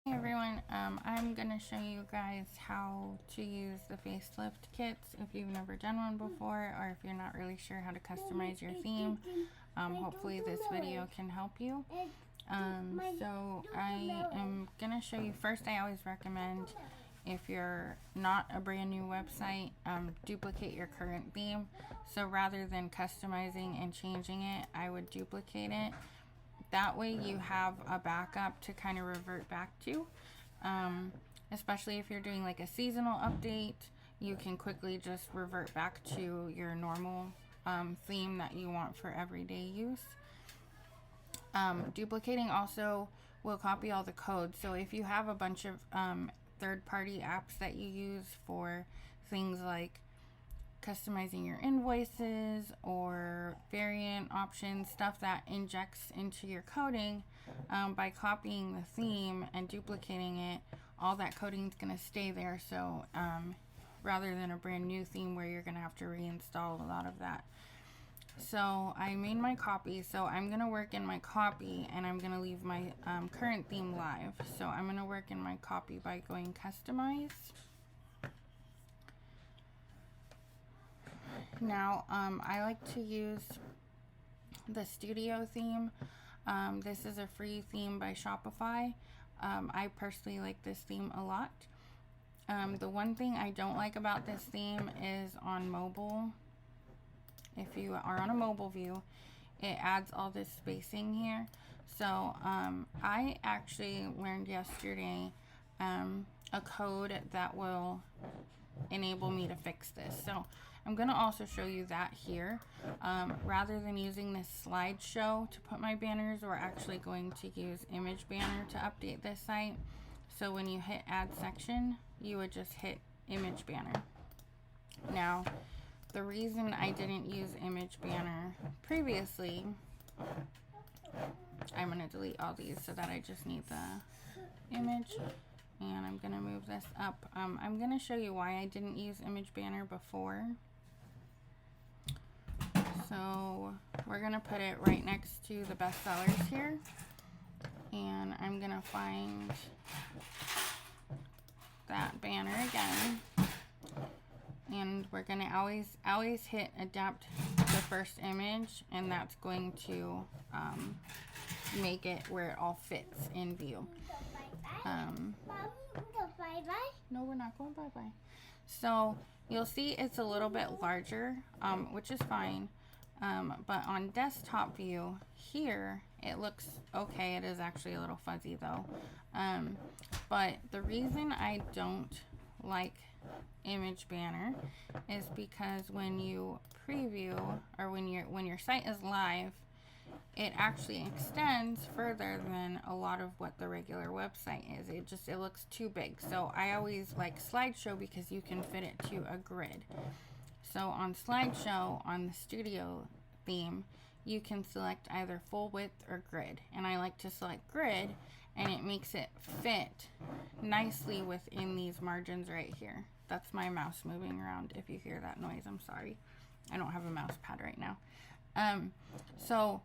Hey everyone, I'm going to show you guys how to use the facelift kits if you've never done one before, or if you're not really sure how to customize your theme. Hopefully this video can help you. So I am going to show you first. I always recommend, if you're not a brand new website, duplicate your current theme. So rather than customizing and changing it, I would duplicate it. That way you have a backup to kind of revert back to, especially if you're doing like a seasonal update. You can quickly just revert back to your normal theme that you want for everyday use. Duplicating also will copy all the code. So if you have a bunch of third-party apps that you use for things like customizing your invoices or variant options, stuff that injects into your coding, by copying the theme and duplicating it, all that coding is going to stay there. So rather than a brand new theme where you're going to have to reinstall a lot of that. So I made my copy, so I'm going to work in my copy and I'm going to leave my current theme live. So I'm going to work in my copy by going customize. Now, I like to use the studio theme. This is a free theme by Shopify. I personally like this theme a lot. The one thing I don't like about this theme is on mobile. If you are on a mobile view, it adds all this spacing here. So I actually learned yesterday a code that will enable me to fix this. So I'm going to also show you that here. Rather than using this slideshow to put my banners, we're actually going to use image banner to update this site. So when you hit add section, you would just hit image banner. Now, the reason I didn't use image banner previously, I'm going to delete all these so that I just need the image. And I'm going to move this up. I'm going to show you why I didn't use image banner before. So we're going to put it right next to the bestsellers here. And I'm going to find that banner again. And we're going to always hit adapt the first image, and that's going to make it where it all fits in view. No, we're not going bye-bye. So you'll see it's a little bit larger, which is fine. But on desktop view here, it looks okay. It is actually a little fuzzy though. But the reason I don't like image banner is because when you preview, or when your site is live, it actually extends further than a lot of what the regular website is. It looks too big. So I always like slideshow because you can fit it to a grid. So on slideshow, on the studio theme, you can select either full width or grid. And I like to select grid, and it makes it fit nicely within these margins right here. That's my mouse moving around. If you hear that noise, I'm sorry. I don't have a mouse pad right now. So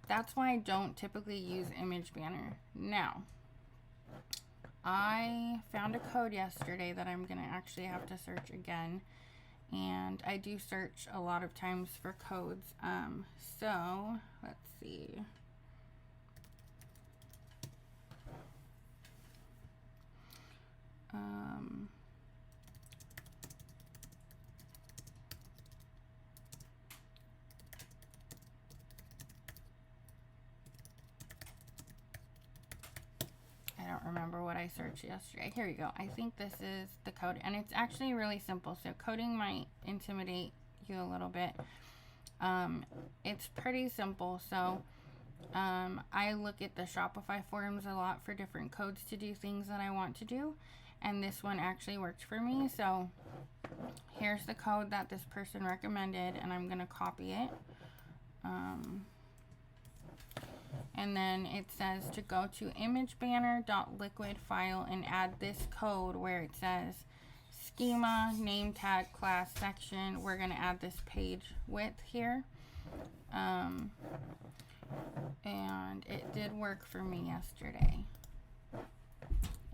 that's why I don't typically use image banner. Now, I found a code yesterday that I'm going to actually have to search again. And I do search a lot of times for codes. So let's see. I don't remember what I searched yesterday. Here we go. I think this is the code, and it's actually really simple. So coding might intimidate you a little bit. It's pretty simple. So I look at the Shopify forums a lot for different codes to do things that I want to do, and this one actually worked for me. So here's the code that this person recommended, and I'm going to copy it. And then it says to go to imagebanner.liquid file and add this code where it says schema, name tag, class, section. We're going to add this page width here. And it did work for me yesterday.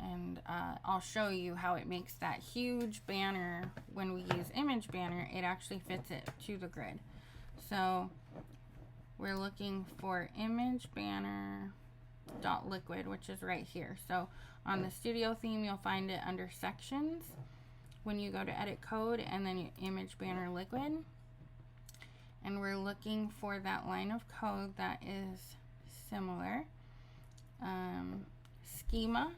and I'll show you how it makes that huge banner. When we use image banner, it actually fits it to the grid. So we're looking for image banner dot liquid, which is right here. So on the studio theme, you'll find it under sections when you go to edit code, and then image banner liquid. And we're looking for that line of code that is similar. Schema,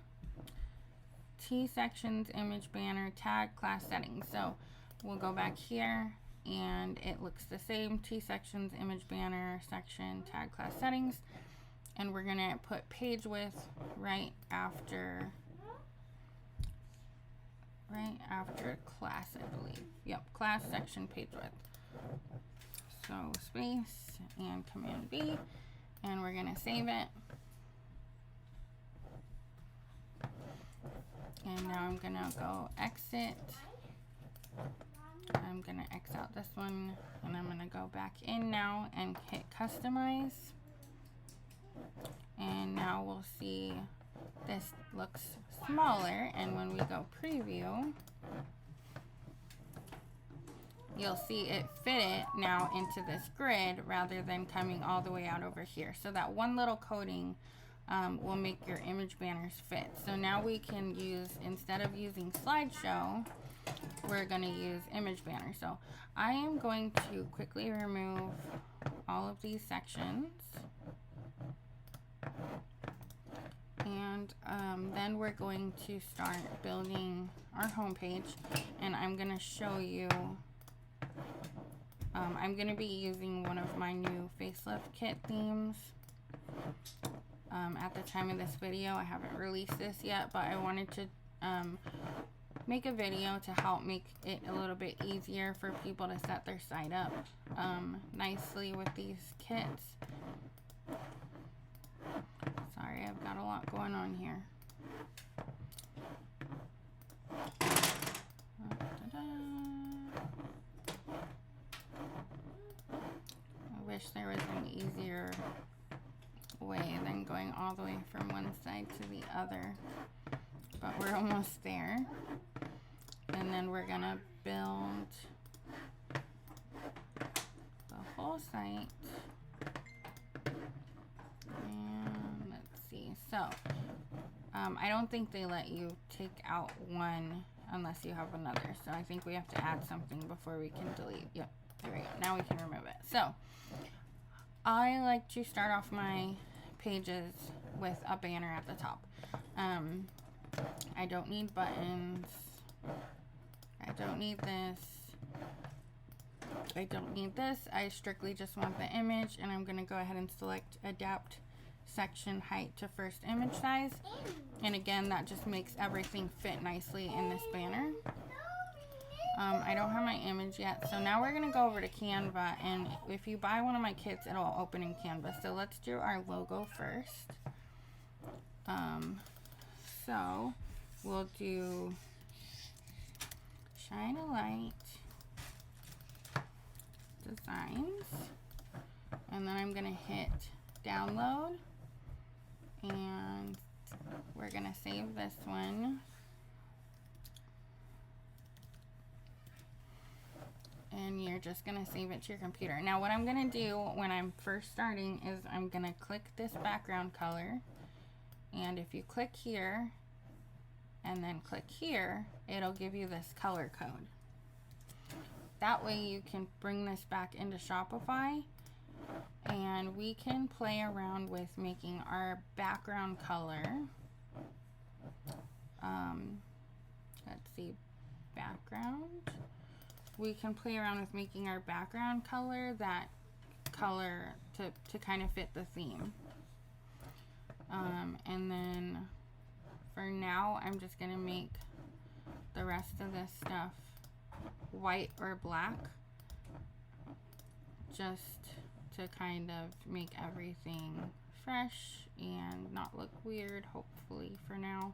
T sections, image banner, tag, class settings. So we'll go back here and it looks the same. T sections, image banner, section, tag, class settings. And we're gonna put page width right after class, I believe. Yep, class, section, page width. So space and Command B, and we're gonna save it. And now I'm gonna go exit. I'm gonna X out this one, and I'm gonna go back in now and hit customize. And now we'll see this looks smaller, and when we go preview, you'll see it fit it now into this grid rather than coming all the way out over here. So that one little coding will make your image banners fit. So now we can use, instead of using slideshow, we're going to use image banner. So I am going to quickly remove all of these sections. And then we're going to start building our home page, and I'm going to show you, I'm going to be using one of my new Facelift kit themes. At the time of this video, I haven't released this yet, but I wanted to make a video to help make it a little bit easier for people to set their site up nicely with these kits. Sorry, I've got a lot going on here. I wish there was an easier way than going all the way from one side to the other, but we're almost there. And then we're gonna build the whole site. And let's see, so I don't think they let you take out one unless you have another, so I think we have to add something before we can delete. Yep, there we go, now we can remove it. So I like to start off my pages with a banner at the top. I don't need buttons, I don't need this, I don't need this. I strictly just want the image, and I'm gonna go ahead and select adapt section height to first image size, and again that just makes everything fit nicely in this banner. I don't have my image yet, so now we're gonna go over to Canva, and if you buy one of my kits, it'll open in Canva. So let's do our logo first. So we'll do Shine a Light Designs, and then I'm gonna hit download, and we're gonna save this one. And you're just gonna save it to your computer. Now what I'm gonna do when I'm first starting is I'm gonna click this background color, and if you click here and then click here, it'll give you this color code. That way you can bring this back into Shopify, and we can play around with making our background color. Let's see, background. We can play around with making our background color that color to kind of fit the theme. And then for now, I'm just gonna make the rest of this stuff white or black, just to kind of make everything fresh and not look weird, hopefully for now.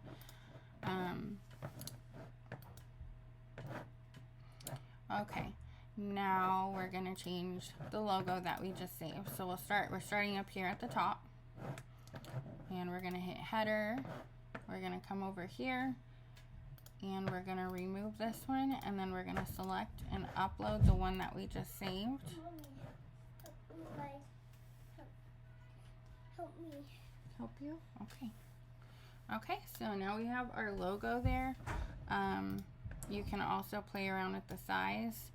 Okay, now we're gonna change the logo that we just saved. So we're starting up here at the top, and we're gonna hit header, we're gonna come over here and we're gonna remove this one, and then we're gonna select and upload the one that we just saved. Help me. Help you? Okay. Okay, so now we have our logo there. You can also play around with the size.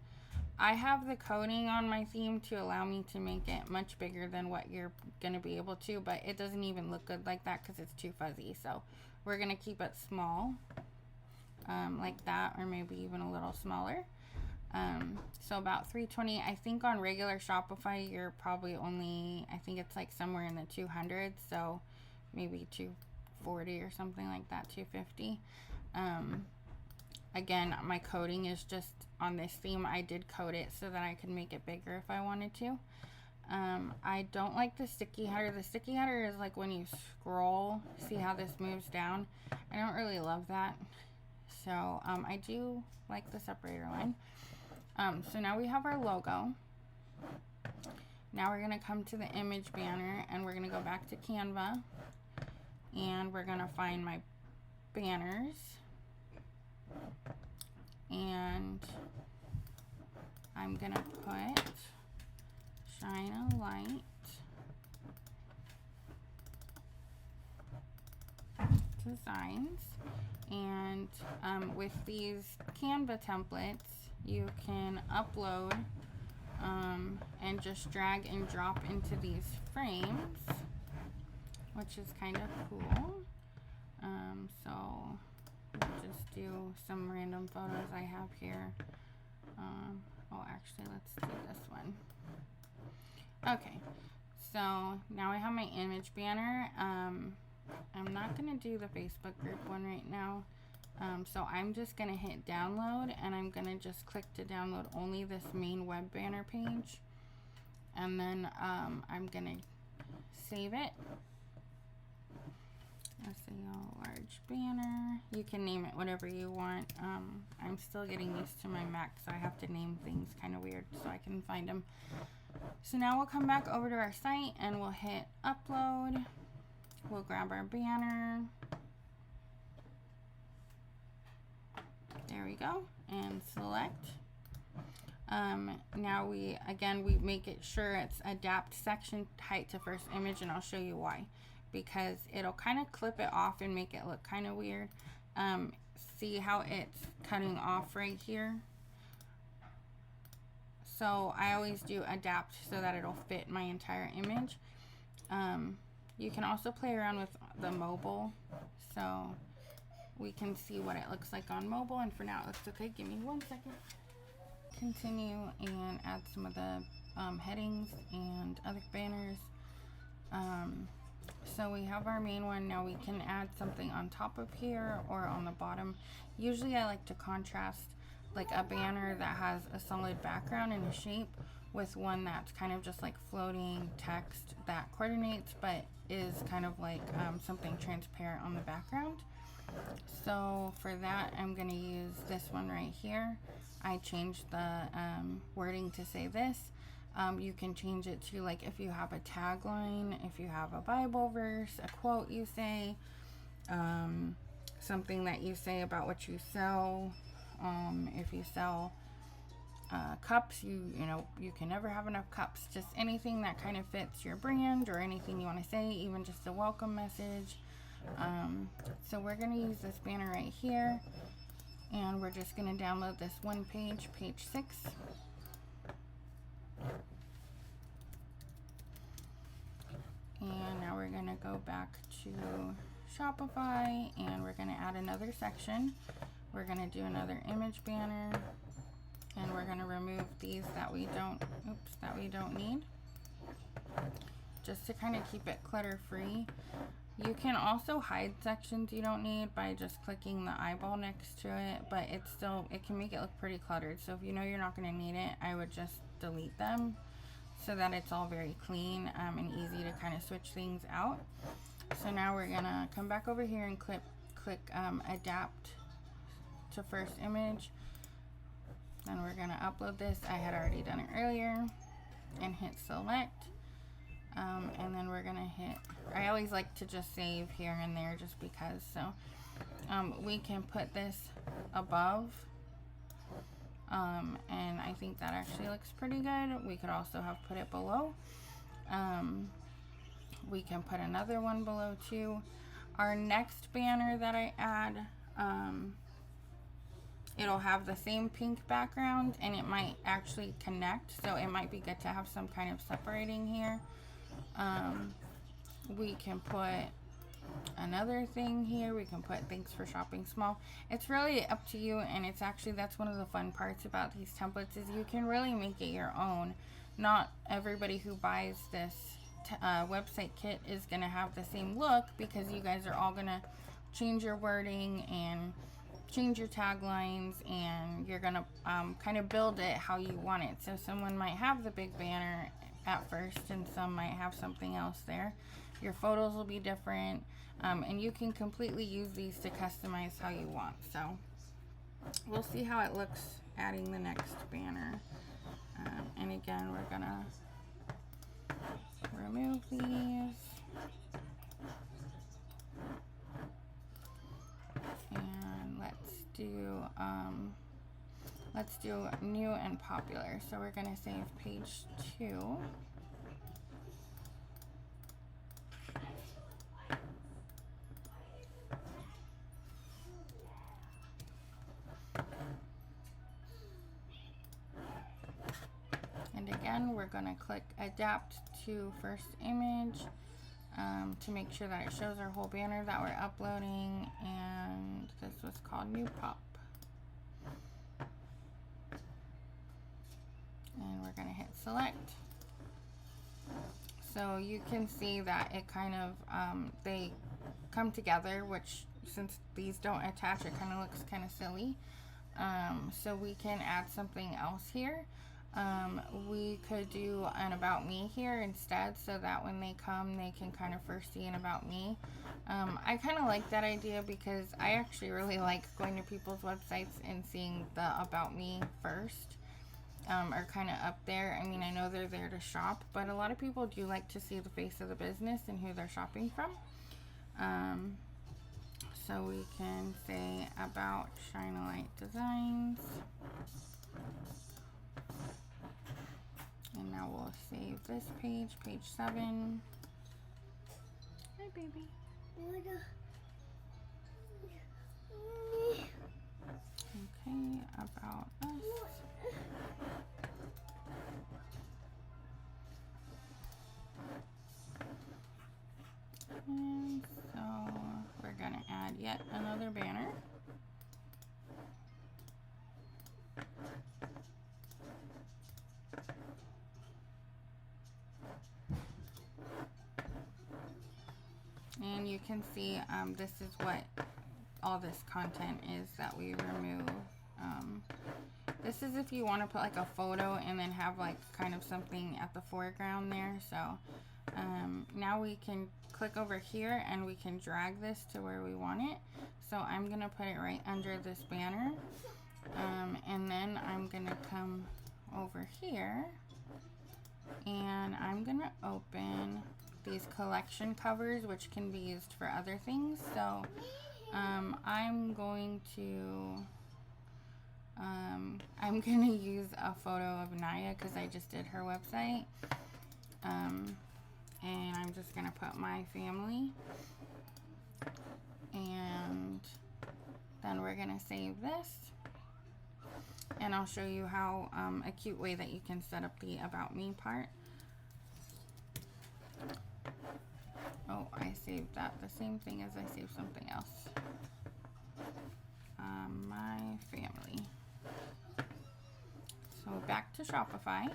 I have the coding on my theme to allow me to make it much bigger than what you're going to be able to, but it doesn't even look good like that because it's too fuzzy. So we're going to keep it small, like that, or maybe even a little smaller. So about 320. I think on regular Shopify, you're probably only, I think it's like somewhere in the 200s, so maybe 240 or something like that, 250. Again, my coding is just on this theme. I did code it so that I could make it bigger if I wanted to. I don't like the sticky header. The sticky header is like when you scroll, see how this moves down? I don't really love that. So I do like the separator line. So now we have our logo. Now we're going to come to the image banner, and we're going to go back to Canva, and we're going to find my banners, and I'm going to put shine a light designs. And with these Canva templates, you can upload and just drag and drop into these frames, which is kind of cool. So we'll just do some random photos I have here. Oh, actually, let's do this one. Okay, so now I have my image banner. I'm not going to do the Facebook group one right now. So I'm just going to hit download, and I'm going to just click to download only this main web banner page. And then I'm going to save it. Let's say a large banner. You can name it whatever you want. I'm still getting used to my Mac, so I have to name things kind of weird so I can find them. So now we'll come back over to our site, and we'll hit upload. We'll grab our banner. There we go, and select. Now we make it sure it's adapt section height to first image, and I'll show you why. Because it'll kind of clip it off and make it look kind of weird. See how it's cutting off right here? So I always do adapt so that it'll fit my entire image. You can also play around with the mobile, so we can see what it looks like on mobile, and for now it looks okay. Give me 1 second. Continue and add some of the headings and other banners. So we have our main one. Now we can add something on top of here or on the bottom. Usually I like to contrast like a banner that has a solid background and a shape with one that's kind of just like floating text that coordinates but is kind of like something transparent on the background. So for that, I'm going to use this one right here. I changed the wording to say this. You can change it to like if you have a tagline, if you have a Bible verse, a quote you say, something that you say about what you sell. If you sell cups, you can never have enough cups. Just anything that kind of fits your brand or anything you want to say, even just a welcome message. So we're going to use this banner right here, and we're just going to download this one page, page 6. And now we're going to go back to Shopify, and we're going to add another section. We're going to do another image banner, and we're going to remove these that we don't need, just to kind of keep it clutter free. You can also hide sections you don't need by just clicking the eyeball next to it, but it can make it look pretty cluttered. So if you know you're not going to need it, I would just delete them so that it's all very clean and easy to kind of switch things out. So now we're going to come back over here and click adapt to first image. Then we're going to upload this. I had already done it earlier, and hit select. And then we're gonna hit, I always like to just save here and there just because. So we can put this above, and I think that actually looks pretty good. We could also have put it below. We can put another one below too. Our next banner that I add, it'll have the same pink background and it might actually connect, so it might be good to have some kind of separating here. We can put another thing here. We can put thanks for shopping small. It's really up to you, and it's actually, that's one of the fun parts about these templates, is you can really make it your own. Not everybody who buys this website kit is gonna have the same look, because you guys are all gonna change your wording and change your taglines, and you're gonna kind of build it how you want it. So someone might have the big banner at first and some might have something else there. Your photos will be different, and you can completely use these to customize how you want. So we'll see how it looks adding the next banner. And again, we're gonna remove these. And let's do new and popular. So we're gonna save page 2. And again, we're gonna click adapt to first image to make sure that it shows our whole banner that we're uploading. And this was called New Pop. And we're gonna hit select. So you can see that it kind of, they come together, which since these don't attach, it kind of looks kind of silly. So we can add something else here. We could do an about me here instead, so that when they come, they can kind of first see an about me. I kind of like that idea because I actually really like going to people's websites and seeing the about me first, or kind of up there. I mean, I know they're there to shop, but a lot of people do like to see the face of the business and who they're shopping from. So we can say about Shine a Light Designs. And now we'll save this page, page 7. Hi, baby. Okay, about us. And so we're gonna add yet another banner. And you can see this is what all this content is that we remove. This is if you want to put like a photo and then have like kind of something at the foreground there. So now we can click over here and we can drag this to where we want it. So I'm gonna put it right under this banner, and then I'm gonna come over here and I'm gonna open these collection covers, which can be used for other things. So I'm going to use a photo of Naya because I just did her website, and I'm just gonna put my family, and then we're gonna save this, and I'll show you how a cute way that you can set up the about me part. Oh, I saved that the same thing as I saved something else. My family. So back to Shopify,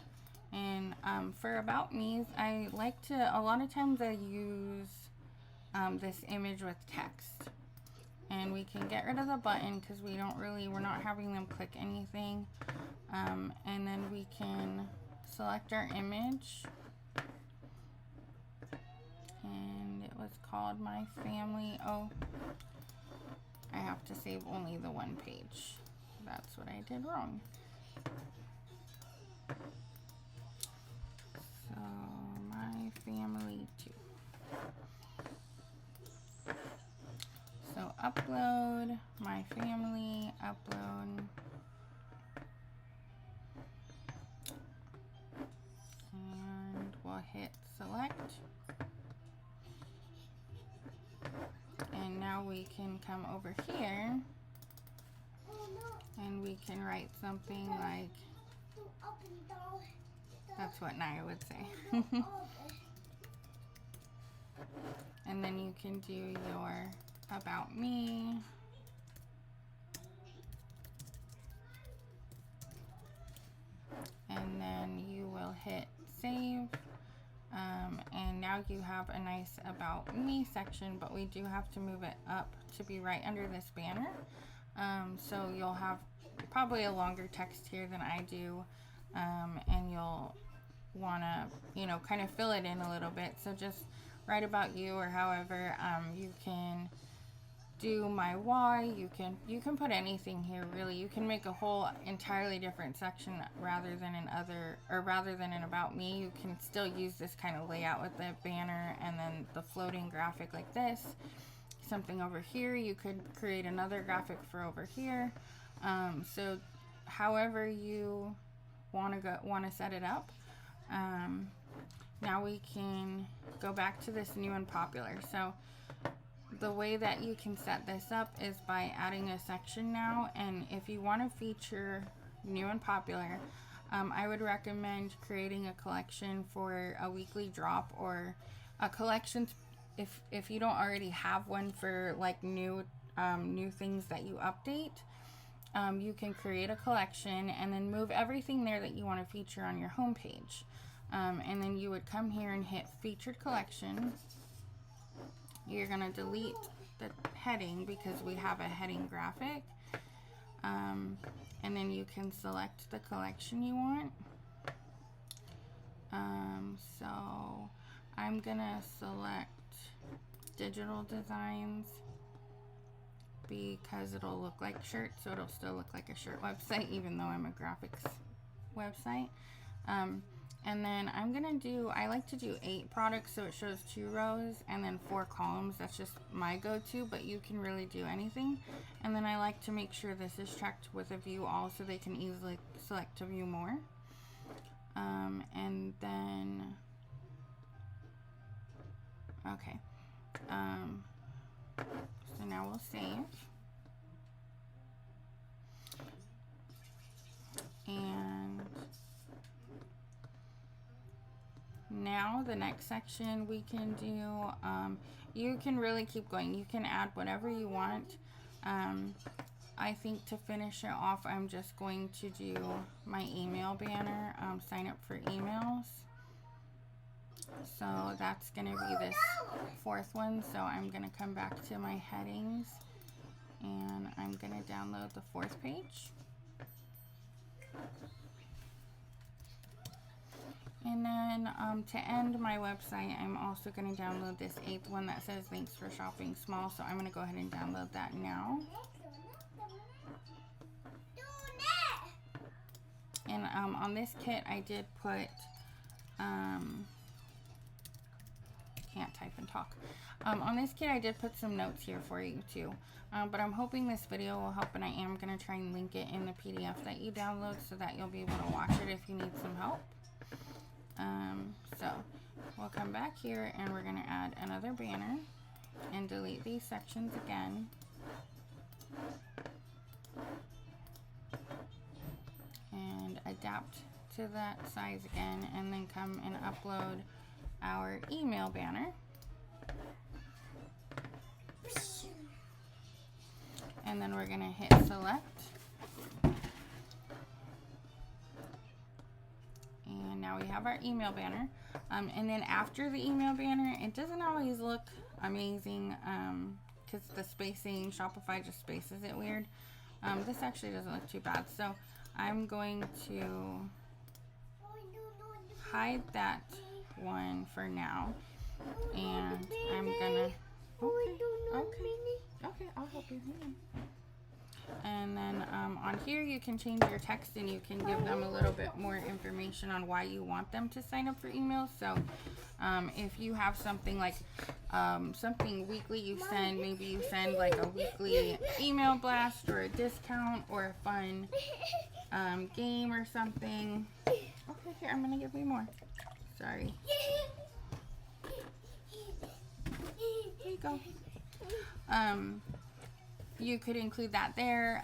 and for about me's, I like to, a lot of times I use this image with text, and we can get rid of the button because we're not having them click anything, and then we can select our image, and it was called My Family. Oh, I have to save only the one page. That's what I did wrong. So My Family. now we can come over here and we can write something like, that's what Naya would say. And then you can do your about me. And then you will hit save. And now you have a nice about me section, but we do have to move it up to be right under this banner. So you'll have probably a longer text here than I do, and you'll want to, you know, kind of fill it in a little bit. So just write about you, or however, you can do my why. You can put anything here, really. You can make a whole entirely different section rather than an about me. You can still use this kind of layout with the banner and then the floating graphic like this. Something over here, you could create another graphic for over here. So however you want to set it up. Now we can go back to this new and popular. So the way that you can set this up is by adding a section now, and if you want to feature new and popular, I would recommend creating a collection for a weekly drop, or a collection if you don't already have one for like new things that you update. You can create a collection and then move everything there that you want to feature on your home page, and then you would come here and hit featured collection. You're going to delete the heading because we have a heading graphic. And then you can select the collection you want. So I'm going to select digital designs because it'll look like shirts, so it'll still look like a shirt website even though I'm a graphics website. And then I like to do 8 products, so it shows 2 rows and then 4 columns. That's just my go-to, but you can really do anything. And then I like to make sure this is checked with a view all, so they can easily select to view more. And then, okay. So now we'll save. And now the next section we can do, you can really keep going. You can add whatever you want. I think to finish it off, I'm just going to do my email banner, sign up for emails. So that's going to be this 4th one. So I'm going to come back to my headings and I'm going to download the 4th page. And then to end my website, I'm also going to download this 8th one that says thanks for shopping small. So I'm going to go ahead and download that now. And on this kit, I did put, can't type and talk. On this kit, I did put some notes here for you too. But I'm hoping this video will help, and I am going to try and link it in the PDF that you download so that you'll be able to watch it if you need some help. So we'll come back here and we're going to add another banner and delete these sections again. And adapt to that size again, and then come and upload our email banner. And then we're going to hit select. And now we have our email banner. And then after the email banner, it doesn't always look amazing because the spacing, Shopify just spaces it weird. This actually doesn't look too bad. So I'm going to hide that one for now. And I'm gonna, okay, I'll help you. And then on here you can change your text and you can give them a little bit more information on why you want them to sign up for emails. So if you have something like something weekly you send, maybe you send like a weekly email blast or a discount or a fun game or something. Okay, here, I'm gonna give you more. Sorry. Here you go. You could include that there,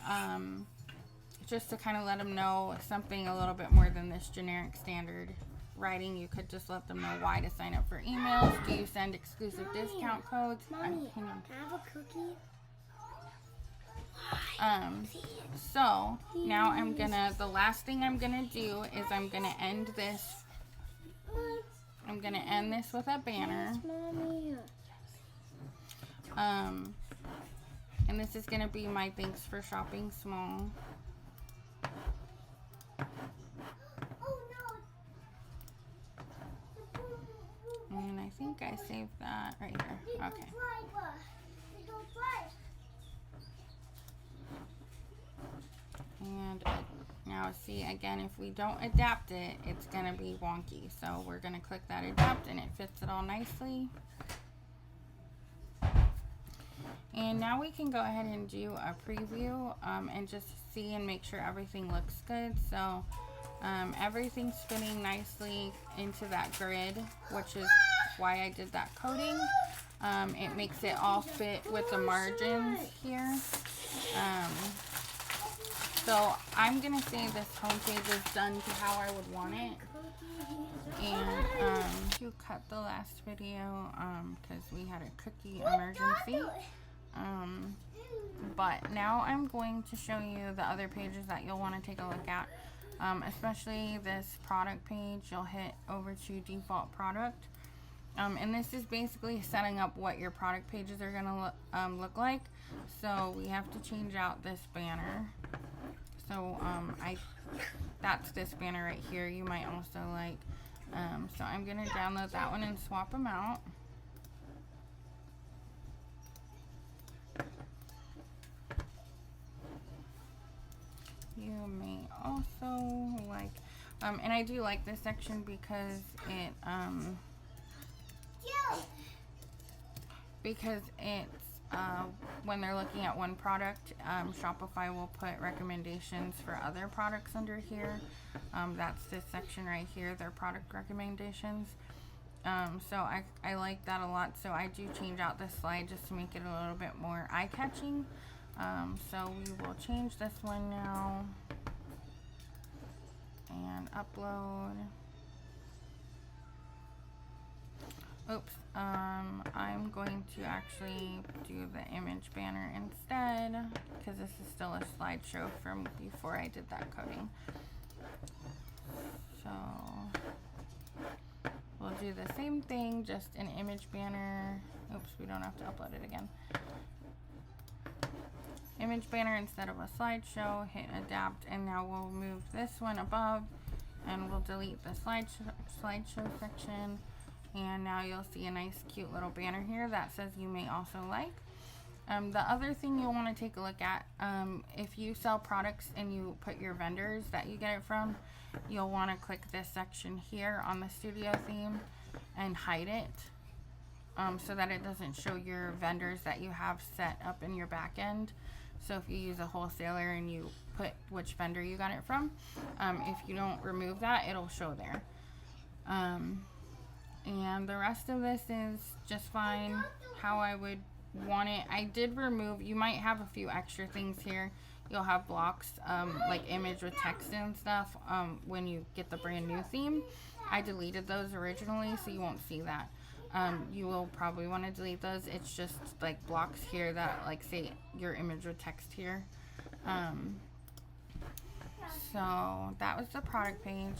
just to kind of let them know something a little bit more than this generic standard writing. You could just let them know why to sign up for emails. Do you send exclusive discount codes? Mommy, can I have a cookie? So now I'm gonna, the last thing I'm gonna do is I'm gonna end this. I'm gonna end this with a banner. And this is gonna be my thanks for shopping small. And I think I saved that right here. Okay. And now see, again, if we don't adapt it, it's going to be wonky. So we're going to click that adapt and it fits it all nicely. And now we can go ahead and do a preview and just see and make sure everything looks good. So everything's fitting nicely into that grid, which is why I did that coding. It makes it all fit with the margins here. So I'm going to say this homepage is done to how I would want it. And to cut the last video because we had a cookie emergency. But now I'm going to show you the other pages that you'll want to take a look at. Especially this product page. You'll hit over to default product. And this is basically setting up what your product pages are going to look like. So we have to change out this banner. So that's this banner right here. You might also like, so I'm going to download that one and swap them out. You may also like, and I do like this section because it, when they're looking at one product, Shopify will put recommendations for other products under here. That's this section right here, their product recommendations. So I like that a lot. So I do change out this slide just to make it a little bit more eye-catching. So we will change this one now and upload. Oops, I'm going to actually do the image banner instead because this is still a slideshow from before I did that coding. So we'll do the same thing, just an image banner. Oops, we don't have to upload it again. Image banner instead of a slideshow, hit adapt, and now we'll move this one above and we'll delete the slideshow section. And now you'll see a nice cute little banner here that says you may also like. The other thing you'll want to take a look at, if you sell products and you put your vendors that you get it from, you'll want to click this section here on the studio theme and hide it so that it doesn't show your vendors that you have set up in your back end. So if you use a wholesaler and you put which vendor you got it from, if you don't remove that, it'll show there. And the rest of this is just fine how I would want it. I did remove, you might have a few extra things here. You'll have blocks like image with text and stuff when you get the brand new theme. I deleted those originally, so you won't see that. You will probably want to delete those. It's just like blocks here that like say your image with text here. So that was the product page.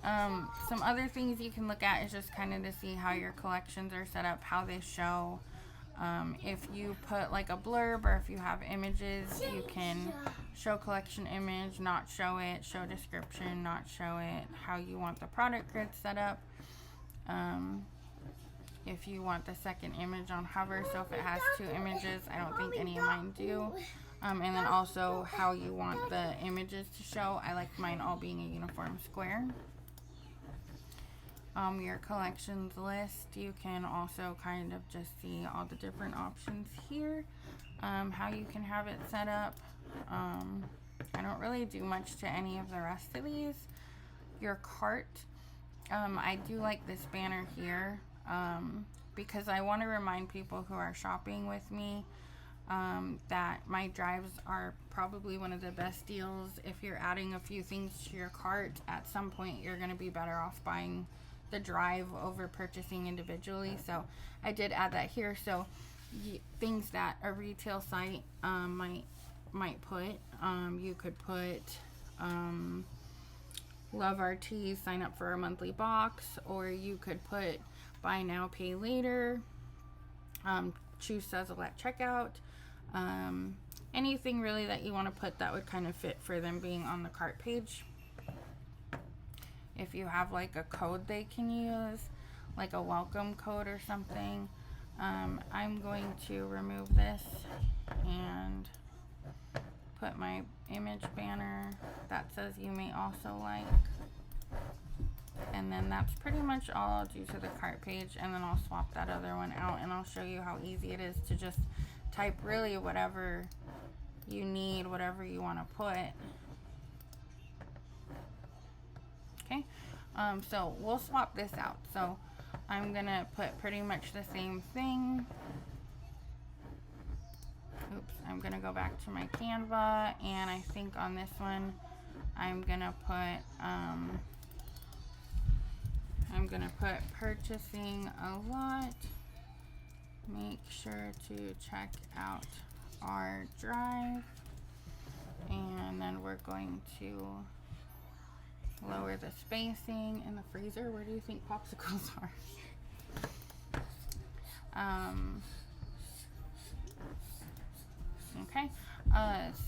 Some other things you can look at is just kind of to see how your collections are set up, how they show. If you put like a blurb or if you have images, you can show collection image, not show it, show description, not show it, how you want the product grid set up. If you want the second image on hover, so if it has two images, I don't think any of mine do. And then also how you want the images to show. I like mine all being a uniform square. Your collections list, you can also kind of just see all the different options here, how you can have it set up. I don't really do much to any of the rest of these. Your cart, I do like this banner here. because I want to remind people who are shopping with me that my drives are probably one of the best deals. If you're adding a few things to your cart, at some point you're going to be better off buying the drive over purchasing individually. So I did add that here. So things that a retail site might put, you could put love our teas, sign up for a monthly box, or you could put buy now, pay later, choose Sezzle at checkout, anything really that you want to put that would kind of fit for them being on the cart page. If you have like a code they can use, like a welcome code or something, I'm going to remove this and put my image banner that says you may also like, and then that's pretty much all I'll do to the cart page, and then I'll swap that other one out and I'll show you how easy it is to just type really whatever you need, whatever you want to put. Okay, so we'll swap this out. So I'm gonna put pretty much the same thing. Oops, I'm gonna go back to my Canva, and I think on this one I'm gonna put purchasing a lot. Make sure to check out our drive, and then we're going to lower the spacing in the freezer. Where do you think popsicles are? Okay,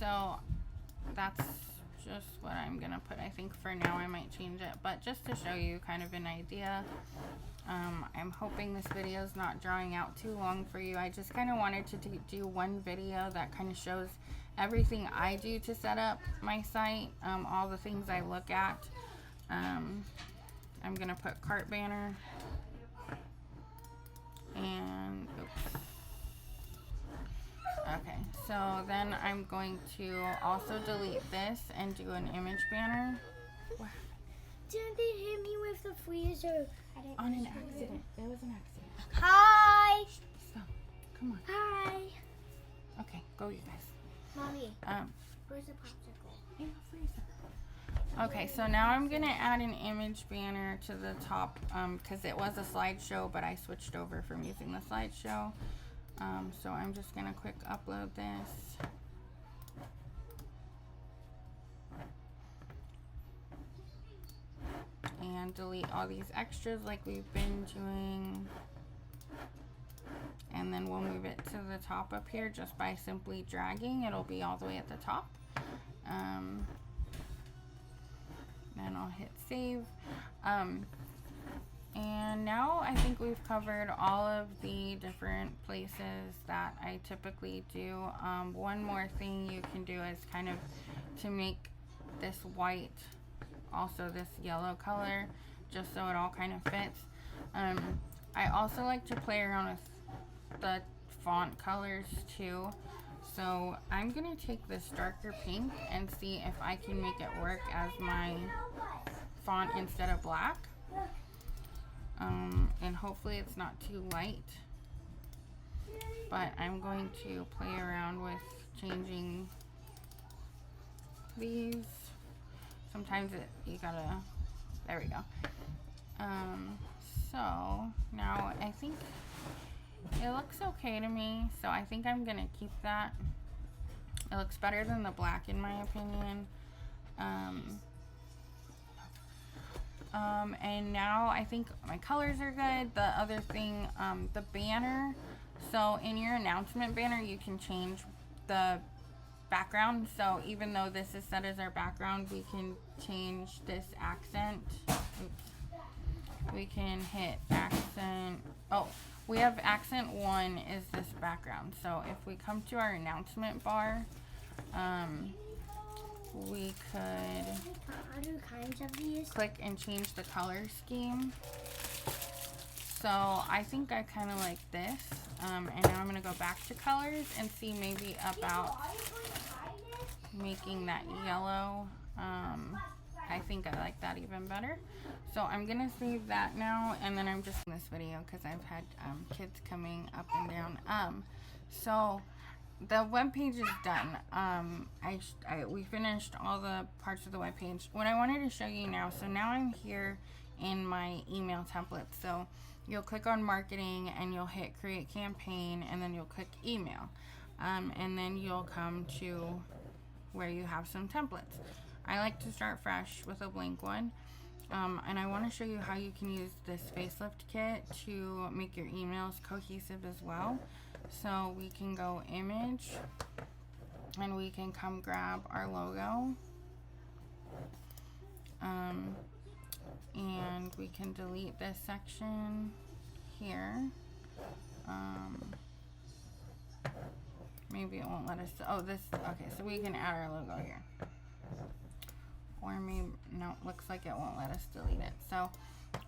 so that's just what I'm gonna put. I think for now I might change it, but just to show you kind of an idea. I'm hoping this video is not drawing out too long for you. I just kind of wanted to do one video that kind of shows everything I do to set up my site, all the things I look at. I'm gonna put cart banner, and oops. Okay, so then I'm going to also delete this and do an image banner. Wow. Didn't they hit me with the freezer? On an accident. It was an accident. Hi. So, come on. Hi. Okay, go you guys. Mommy. Where's the popsicle? In the freezer. Okay, so now I'm gonna add an image banner to the top because it was a slideshow, but I switched over from using the slideshow. So I'm just gonna quick upload this. And delete all these extras like we've been doing. And then we'll move it to the top up here just by simply dragging. It'll be all the way at the top. Then I'll hit save. And now I think we've covered all of the different places that I typically do. One more thing you can do is kind of to make this white also this yellow color, just so it all kind of fits. I also like to play around with the font colors too. So I'm gonna take this darker pink and see if I can make it work as my font instead of black. And hopefully it's not too light. But I'm going to play around with changing these. Sometimes you gotta, there we go. So now I think it looks okay to me, so I think I'm gonna keep that. It looks better than the black in my opinion. And now I think my colors are good. The other thing, the banner. So in your announcement banner, you can change the background. So even though this is set as our background, we can change this accent. Oops. We can hit accent. Oh, we have accent 1 is this background. So if we come to our announcement bar, we could other kinds of these. Click and change the color scheme. So I think I kind of like this. And now I'm going to go back to colors and see maybe about making that yellow. I think I like that even better. So I'm gonna save that now, and then I'm just in this video because I've had kids coming up and down. So the web page is done. We finished all the parts of the web page. What I wanted to show you now, so now I'm here in my email template. So you'll click on marketing and you'll hit create campaign, and then you'll click email, and then you'll come to where you have some templates. I like to start fresh with a blank one, and I want to show you how you can use this facelift kit to make your emails cohesive as well. So we can go image, and we can come grab our logo, and we can delete this section here. Maybe it won't let us, okay, so we can add our logo here. Or maybe, no, looks like it won't let us delete it. So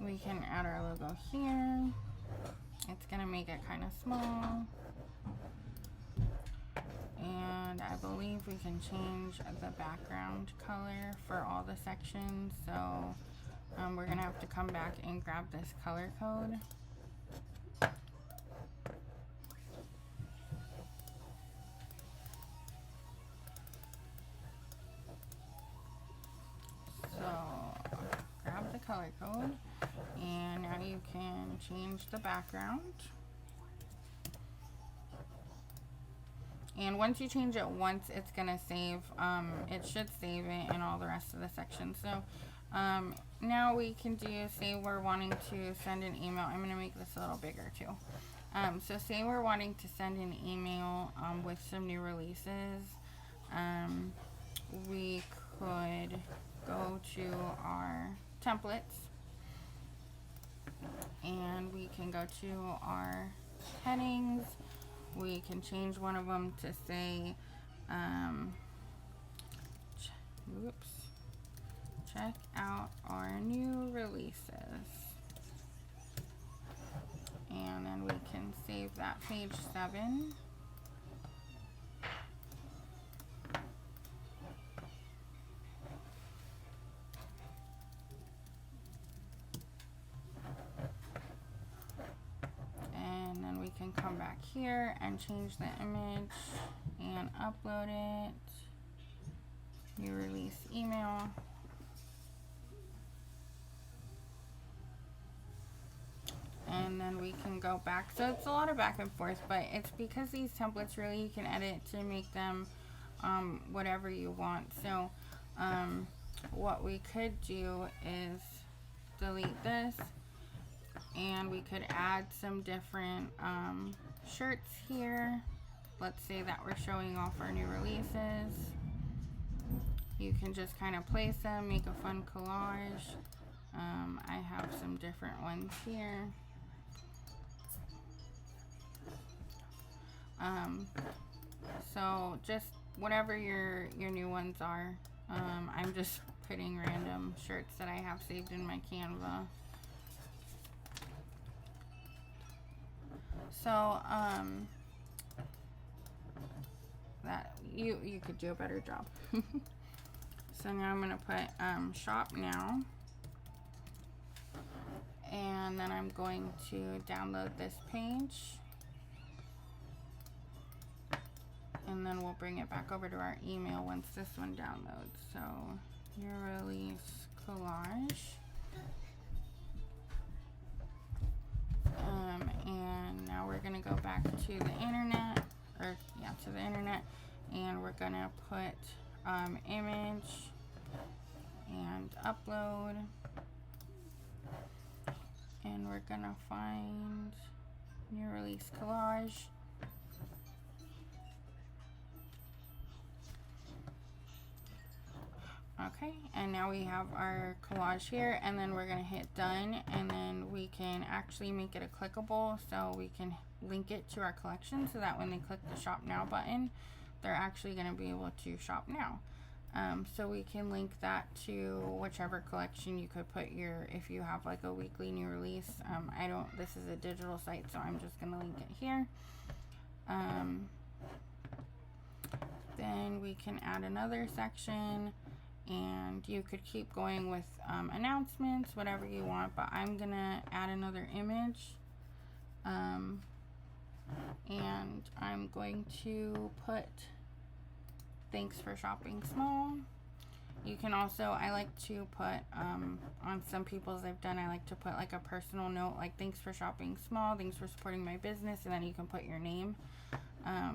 we can add our logo here. It's gonna make it kind of small. And I believe we can change the background color for all the sections. So we're gonna have to come back and grab this color code. Color code, and now you can change the background. And once you change it once, it's gonna save. It should save it in all the rest of the sections. So now we can do, say we're wanting to send an email. I'm gonna make this a little bigger too. So say we're wanting to send an email with some new releases. We could go to our templates, and we can go to our headings. We can change one of them to say check out our new releases, and then we can save that page 7. Can come back here and change the image and upload it. New release email. And then we can go back. So it's a lot of back and forth, but it's because these templates really you can edit to make them whatever you want. So what we could do is delete this, and we could add some different shirts here. Let's say that we're showing off our new releases. You can just kind of place them, make a fun collage. I have some different ones here. So just whatever your new ones are. I'm just putting random shirts that I have saved in my Canva. So that you could do a better job. So now I'm gonna put shop now, and then I'm going to download this page, and then we'll bring it back over to our email once this one downloads. So your release collage. And now we're gonna go back to the internet, and we're gonna put image and upload, and we're gonna find new release collage. Okay, and now we have our collage here, and then we're gonna hit done, and then we can actually make it a clickable, so we can link it to our collection so that when they click the shop now button, they're actually gonna be able to shop now. So we can link that to whichever collection you could put if you have like a weekly new release. This is a digital site, so I'm just gonna link it here. Then we can add another section, and you could keep going with announcements, whatever you want, but I'm gonna add another image, and I'm going to put thanks for shopping small. You can also, I like to put on some people's I've done, I like to put like a personal note, like thanks for shopping small, thanks for supporting my business, and then you can put your name.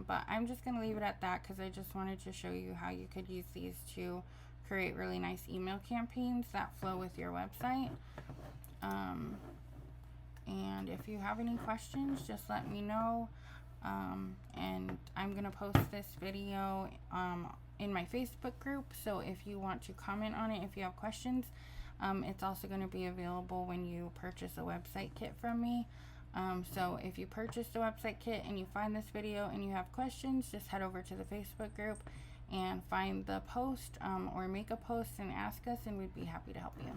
But I'm just going to leave it at that because I just wanted to show you how you could use these to create really nice email campaigns that flow with your website. And if you have any questions, just let me know. And I'm going to post this video in my Facebook group, so if you want to comment on it, if you have questions, it's also going to be available when you purchase a website kit from me. So if you purchased a website kit and you find this video and you have questions, just head over to the Facebook group and find the post, or make a post and ask us, and we'd be happy to help you.